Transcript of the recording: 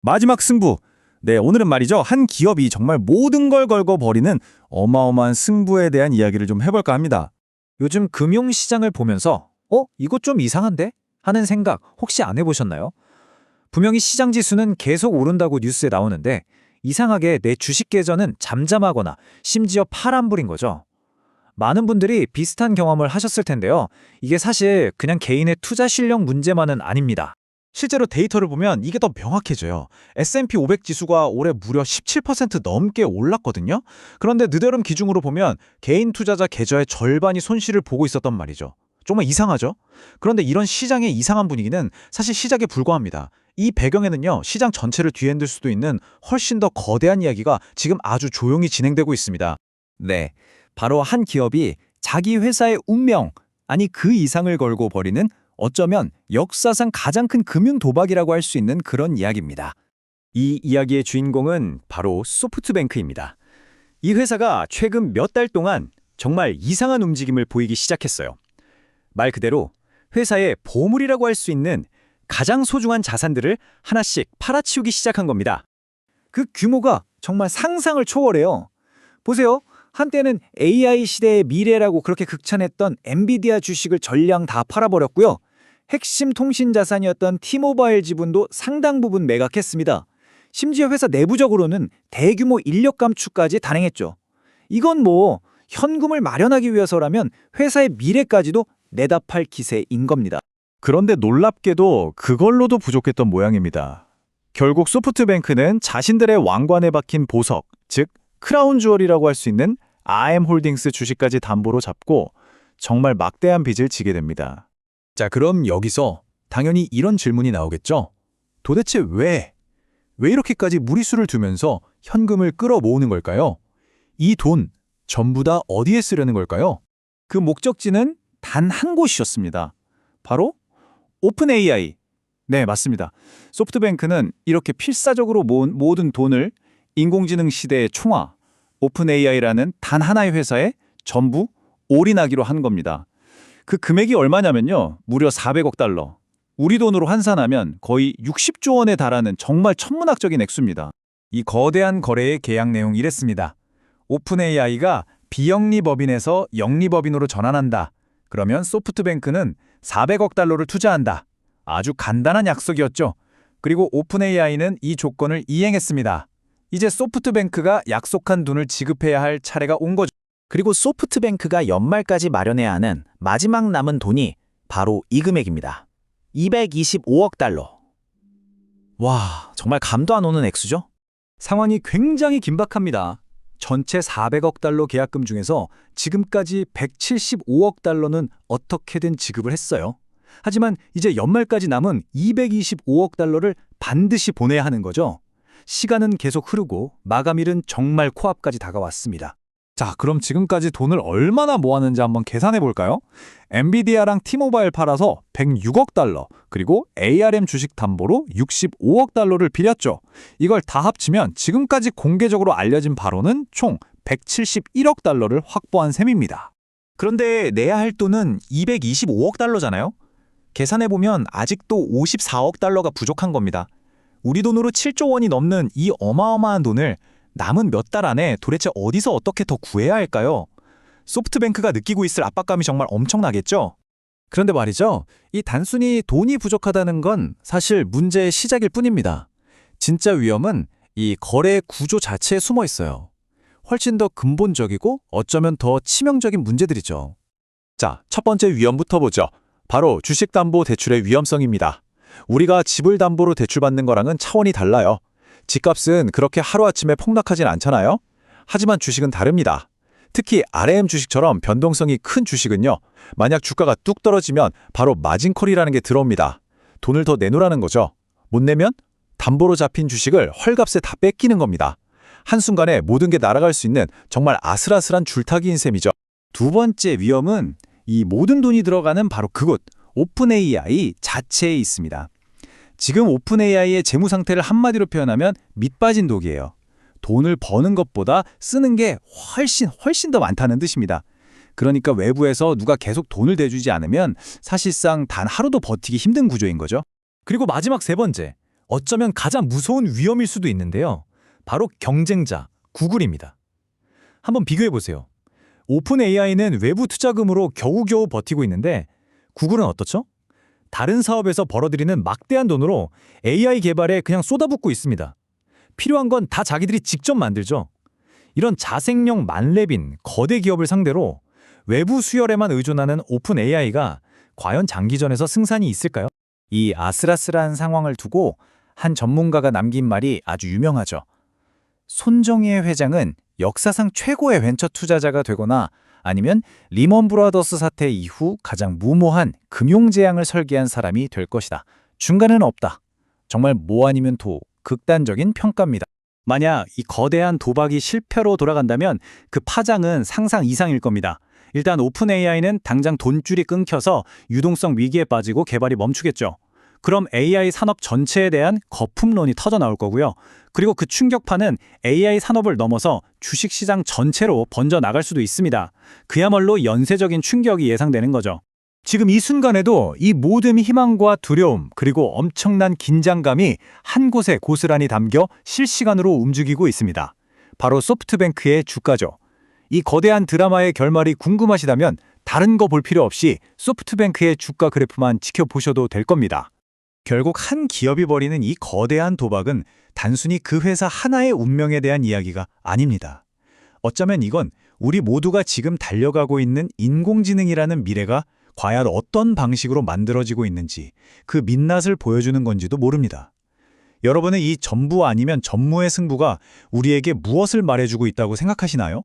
마지막 승부. 네, 오늘은 말이죠. 한 기업이 정말 모든 걸 걸고 벌이는 어마어마한 승부에 대한 이야기를 좀 해볼까 합니다. 요즘 금융시장을 보면서 이거 좀 이상한데? 하는 생각 혹시 안 해보셨나요? 분명히 시장 지수는 계속 오른다고 뉴스에 나오는데 이상하게 내 주식 계좌는 잠잠하거나 심지어 파란불인 거죠. 많은 분들이 비슷한 경험을 하셨을 텐데요. 이게 사실 그냥 개인의 투자 실력 문제만은 아닙니다. 실제로 데이터를 보면 이게 더 명확해져요. S&P 500 지수가 올해 무려 17% 넘게 올랐거든요. 그런데 느데름 기준으로 보면 개인 투자자 계좌의 절반이 손실을 보고 있었단 말이죠. 정말 이상하죠? 그런데 이런 시장의 이상한 분위기는 사실 시작에 불과합니다. 이 배경에는요, 시장 전체를 뒤흔들 수도 있는 훨씬 더 거대한 이야기가 지금 아주 조용히 진행되고 있습니다. 네, 바로 한 기업이 자기 회사의 운명, 아니 그 이상을 걸고 벌이는 어쩌면 역사상 가장 큰 금융 도박이라고 할 수 있는 그런 이야기입니다. 이 이야기의 주인공은 바로 소프트뱅크입니다. 이 회사가 최근 몇 달 동안 정말 이상한 움직임을 보이기 시작했어요. 말 그대로 회사의 보물이라고 할 수 있는 가장 소중한 자산들을 하나씩 팔아치우기 시작한 겁니다. 그 규모가 정말 상상을 초월해요. 보세요. 한때는 AI 시대의 미래라고 그렇게 극찬했던 엔비디아 주식을 전량 다 팔아버렸고요. 핵심 통신 자산이었던 T모바일 지분도 상당 부분 매각했습니다. 심지어 회사 내부적으로는 대규모 인력 감축까지 단행했죠. 이건 뭐 현금을 마련하기 위해서라면 회사의 미래까지도 내다 팔 기세인 겁니다. 그런데 놀랍게도 그걸로도 부족했던 모양입니다. 결국 소프트뱅크는 자신들의 왕관에 박힌 보석, 즉 크라운 주얼이라고 할 수 있는 RM홀딩스 주식까지 담보로 잡고 정말 막대한 빚을 지게 됩니다. 자, 그럼 여기서 당연히 이런 질문이 나오겠죠. 도대체 왜 이렇게까지 무리수를 두면서 현금을 끌어모으는 걸까요? 이 돈 전부 다 어디에 쓰려는 걸까요? 그 목적지는 단 한 곳이었습니다. 바로 오픈 AI. 네, 맞습니다. 소프트뱅크는 이렇게 필사적으로 모은 모든 돈을 인공지능 시대의 총화, 오픈 AI라는 단 하나의 회사에 전부 올인하기로 한 겁니다. 그 금액이 얼마냐면요. 무려 400억 달러. 우리 돈으로 환산하면 거의 60조 원에 달하는 정말 천문학적인 액수입니다. 이 거대한 거래의 계약 내용이 이랬습니다. 오픈 AI가 비영리법인에서 영리법인으로 전환한다. 그러면 소프트뱅크는 400억 달러를 투자한다. 아주 간단한 약속이었죠. 그리고 오픈 AI는 이 조건을 이행했습니다. 이제 소프트뱅크가 약속한 돈을 지급해야 할 차례가 온 거죠. 그리고 소프트뱅크가 연말까지 마련해야 하는 마지막 남은 돈이 바로 이 금액입니다. 225억 달러. 와, 정말 감도 안 오는 액수죠? 상황이 굉장히 긴박합니다. 전체 400억 달러 계약금 중에서 지금까지 175억 달러는 어떻게든 지급을 했어요. 하지만 이제 연말까지 남은 225억 달러를 반드시 보내야 하는 거죠. 시간은 계속 흐르고 마감일은 정말 코앞까지 다가왔습니다. 자, 그럼 지금까지 돈을 얼마나 모았는지 한번 계산해 볼까요? 엔비디아랑 T모바일 팔아서 106억 달러, 그리고 ARM 주식 담보로 65억 달러를 빌렸죠. 이걸 다 합치면 지금까지 공개적으로 알려진 바로는 총 171억 달러를 확보한 셈입니다. 그런데 내야 할 돈은 225억 달러잖아요? 계산해보면 아직도 54억 달러가 부족한 겁니다. 우리 돈으로 7조 원이 넘는 이 어마어마한 돈을 남은 몇 달 안에 도대체 어디서 어떻게 더 구해야 할까요? 소프트뱅크가 느끼고 있을 압박감이 정말 엄청나겠죠? 그런데 말이죠. 이 단순히 돈이 부족하다는 건 사실 문제의 시작일 뿐입니다. 진짜 위험은 이 거래 구조 자체에 숨어 있어요. 훨씬 더 근본적이고 어쩌면 더 치명적인 문제들이죠. 자, 첫 번째 위험부터 보죠. 바로 주식담보대출의 위험성입니다. 우리가 집을 담보로 대출받는 거랑은 차원이 달라요. 집값은 그렇게 하루아침에 폭락하진 않잖아요. 하지만 주식은 다릅니다. 특히 RM 주식처럼 변동성이 큰 주식은요. 만약 주가가 뚝 떨어지면 바로 마진콜이라는 게 들어옵니다. 돈을 더 내놓으라는 거죠. 못 내면 담보로 잡힌 주식을 헐값에 다 뺏기는 겁니다. 한순간에 모든 게 날아갈 수 있는 정말 아슬아슬한 줄타기인 셈이죠. 두 번째 위험은 이 모든 돈이 들어가는 바로 그곳, 오픈 AI 자체에 있습니다. 지금 오픈 AI의 재무 상태를 한마디로 표현하면 밑빠진 독이에요. 돈을 버는 것보다 쓰는 게 훨씬 더 많다는 뜻입니다. 그러니까 외부에서 누가 계속 돈을 대주지 않으면 사실상 단 하루도 버티기 힘든 구조인 거죠. 그리고 마지막 세 번째, 어쩌면 가장 무서운 위험일 수도 있는데요. 바로 경쟁자, 구글입니다. 한번 비교해 보세요. 오픈 AI는 외부 투자금으로 겨우겨우 버티고 있는데 구글은 어떻죠? 다른 사업에서 벌어들이는 막대한 돈으로 AI 개발에 그냥 쏟아붓고 있습니다. 필요한 건 다 자기들이 직접 만들죠. 이런 자생력 만렙인 거대 기업을 상대로 외부 수혈에만 의존하는 오픈 AI가 과연 장기전에서 승산이 있을까요? 이 아슬아슬한 상황을 두고 한 전문가가 남긴 말이 아주 유명하죠. 손정희의 회장은 역사상 최고의 벤처 투자자가 되거나 아니면 리먼 브라더스 사태 이후 가장 무모한 금융 재앙을 설계한 사람이 될 것이다. 중간은 없다. 정말 뭐 아니면 도, 극단적인 평가입니다. 만약 이 거대한 도박이 실패로 돌아간다면 그 파장은 상상 이상일 겁니다. 일단 오픈 AI는 당장 돈줄이 끊겨서 유동성 위기에 빠지고 개발이 멈추겠죠. 그럼 AI 산업 전체에 대한 거품론이 터져 나올 거고요. 그리고 그 충격파는 AI 산업을 넘어서 주식시장 전체로 번져 나갈 수도 있습니다. 그야말로 연쇄적인 충격이 예상되는 거죠. 지금 이 순간에도 이 모든 희망과 두려움 그리고 엄청난 긴장감이 한 곳에 고스란히 담겨 실시간으로 움직이고 있습니다. 바로 소프트뱅크의 주가죠. 이 거대한 드라마의 결말이 궁금하시다면 다른 거 볼 필요 없이 소프트뱅크의 주가 그래프만 지켜보셔도 될 겁니다. 결국 한 기업이 벌이는 이 거대한 도박은 단순히 그 회사 하나의 운명에 대한 이야기가 아닙니다. 어쩌면 이건 우리 모두가 지금 달려가고 있는 인공지능이라는 미래가 과연 어떤 방식으로 만들어지고 있는지 그 민낯을 보여주는 건지도 모릅니다. 여러분은 이 전부 아니면 전무의 승부가 우리에게 무엇을 말해주고 있다고 생각하시나요?